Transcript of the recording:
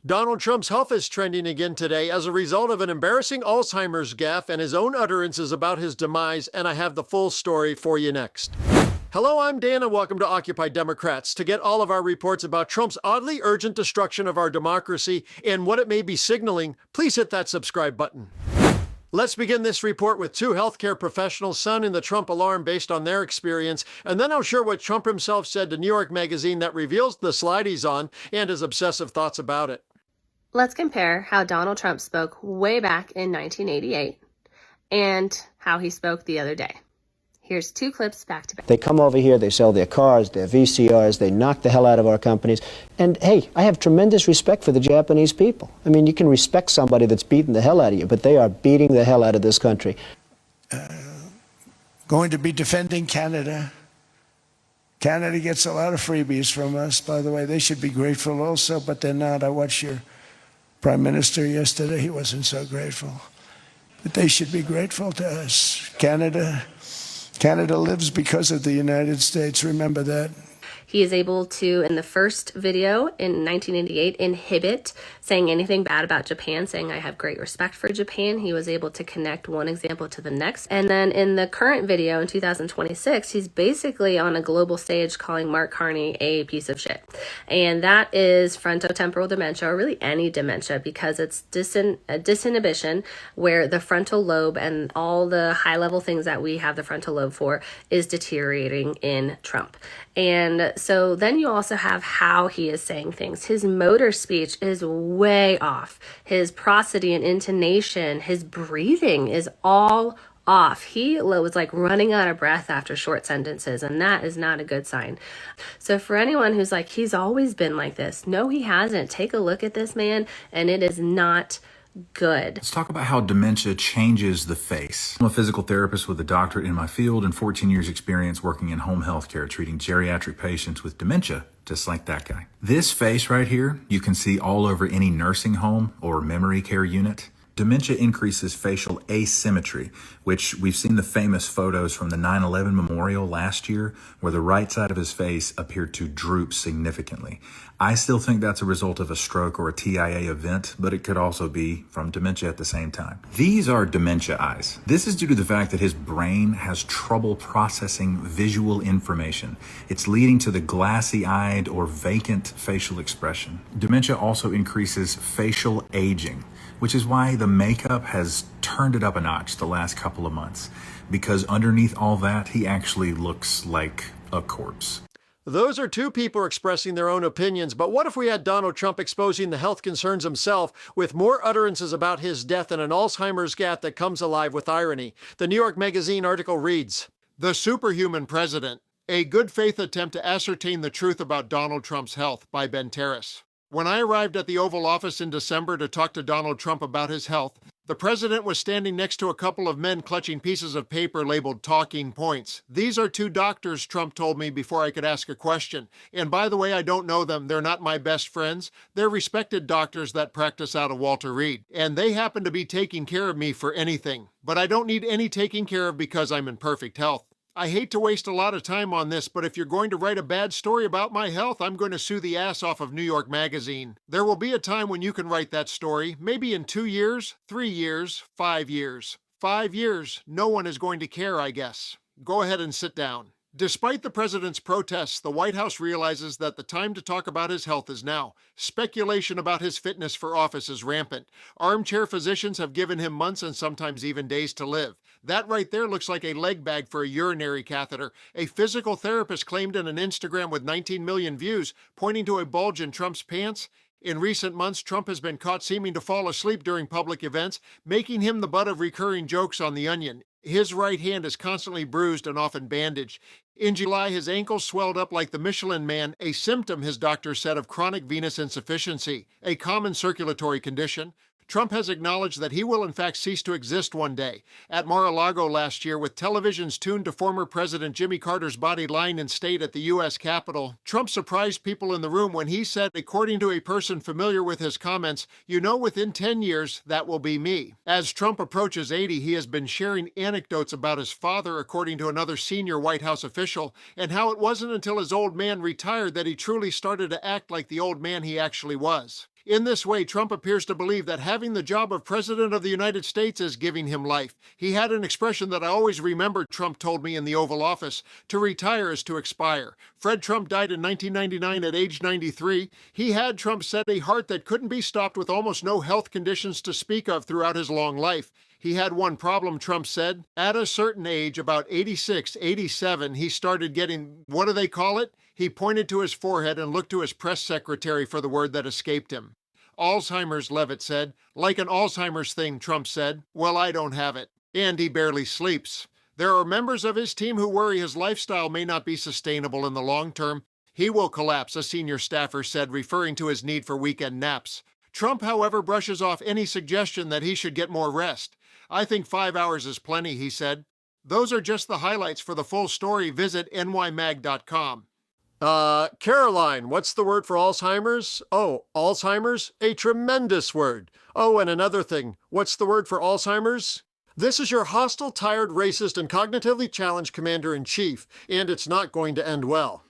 Donald Trump's health is trending again today as a result of an embarrassing Alzheimer's gaffe and his own utterances about his demise, and I have the full story for you next. Hello, I'm Dan, and welcome to Occupy Democrats. To get all of our reports about Trump's oddly urgent destruction of our democracy and what it may be signaling, please hit that subscribe button. Let's begin this report with two healthcare professionals sounding the Trump alarm based on their experience, and then I'll share what Trump himself said to New York Magazine that reveals the slide he's on and his obsessive thoughts about it. Let's compare how Donald Trump spoke way back in 1988 and how he spoke the other day. Here's two clips back to back. They come over here, they sell their cars, their VCRs, they knock the hell out of our companies. And hey, I have tremendous respect for the Japanese people. I mean, you can respect somebody that's beating the hell out of you, but they are beating the hell out of this country. Going to be defending Canada. Canada gets a lot of freebies from us, by the way. They should be grateful also, but they're not. I watched your Prime Minister yesterday. He wasn't so grateful. But they should be grateful to us. Canada lives because of the United States. Remember that. He is able to, in the first video in 1988, inhibit saying anything bad about Japan, saying I have great respect for Japan. He was able to connect one example to the next. And then in the current video in 2026, he's basically on a global stage calling Mark Carney a piece of shit. And that is frontotemporal dementia, or really any dementia, because it's disinhibition, where the frontal lobe and all the high-level things that we have the frontal lobe for is deteriorating in Trump. And so then you also have how he is saying things. His motor speech is way off. His prosody and intonation, his breathing is all off. He was like running out of breath after short sentences, and that is not a good sign. So for anyone who's like, he's always been like this, no, he hasn't. Take a look at this man, and it is not good. Let's talk about how dementia changes the face. I'm a physical therapist with a doctorate in my field and 14 years experience working in home health care, treating geriatric patients with dementia, just like that guy. This face right here, you can see all over any nursing home or memory care unit. Dementia increases facial asymmetry, which we've seen the famous photos from the 9/11 memorial last year, where the right side of his face appeared to droop significantly. I still think that's a result of a stroke or a TIA event, but it could also be from dementia at the same time. These are dementia eyes. This is due to the fact that his brain has trouble processing visual information. It's leading to the glassy-eyed or vacant facial expression. Dementia also increases facial aging, which is why the makeup has turned it up a notch the last couple of months, because underneath all that, he actually looks like a corpse. Those are two people expressing their own opinions, but what if we had Donald Trump exposing the health concerns himself with more utterances about his death and an Alzheimer's gaffe that comes alive with irony? The New York Magazine article reads, "The Superhuman President, a good faith attempt to ascertain the truth about Donald Trump's health," by Ben Terrace. When I arrived at the Oval Office in December to talk to Donald Trump about his health, the president was standing next to a couple of men clutching pieces of paper labeled talking points. "These are two doctors," Trump told me before I could ask a question. "And by the way, I don't know them. They're not my best friends. They're respected doctors that practice out of Walter Reed. And they happen to be taking care of me for anything. But I don't need any taking care of because I'm in perfect health. I hate to waste a lot of time on this, but if you're going to write a bad story about my health, I'm going to sue the ass off of New York Magazine. There will be a time when you can write that story, maybe in 2 years, 3 years, 5 years. 5 years, no one is going to care, I guess. Go ahead and sit down." Despite the president's protests, the White House realizes that the time to talk about his health is now. Speculation about his fitness for office is rampant. Armchair physicians have given him months and sometimes even days to live. That right there looks like a leg bag for a urinary catheter. A physical therapist claimed in an Instagram with 19 million views, pointing to a bulge in Trump's pants. In recent months, Trump has been caught seeming to fall asleep during public events, making him the butt of recurring jokes on The Onion. His right hand is constantly bruised and often bandaged. In July, his ankles swelled up like the Michelin Man, a symptom, his doctor said, of chronic venous insufficiency, a common circulatory condition. Trump has acknowledged that he will in fact cease to exist one day. At Mar-a-Lago last year, with televisions tuned to former President Jimmy Carter's body lying in state at the U.S. Capitol, Trump surprised people in the room when he said, according to a person familiar with his comments, "You know, within 10 years, that will be me." As Trump approaches 80, he has been sharing anecdotes about his father, according to another senior White House official, and how it wasn't until his old man retired that he truly started to act like the old man he actually was. In this way, Trump appears to believe that having the job of President of the United States is giving him life. He had an expression that I always remembered, Trump told me in the Oval Office: to retire is to expire. Fred Trump died in 1999 at age 93. He had, Trump said, a heart that couldn't be stopped with almost no health conditions to speak of throughout his long life. He had one problem, Trump said. At a certain age, about 86, 87, he started getting, what do they call it? He pointed to his forehead and looked to his press secretary for the word that escaped him. Alzheimer's, Levitt said. Like an Alzheimer's thing, Trump said. Well, I don't have it. And he barely sleeps. There are members of his team who worry his lifestyle may not be sustainable in the long term. He will collapse, a senior staffer said, referring to his need for weekend naps. Trump, however, brushes off any suggestion that he should get more rest. I think 5 hours is plenty, he said. Those are just the highlights. For the full story, visit nymag.com. Caroline, what's the word for Alzheimer's? Oh, Alzheimer's? A tremendous word. Oh, and another thing. What's the word for Alzheimer's? This is your hostile, tired, racist, and cognitively challenged commander-in-chief, and it's not going to end well.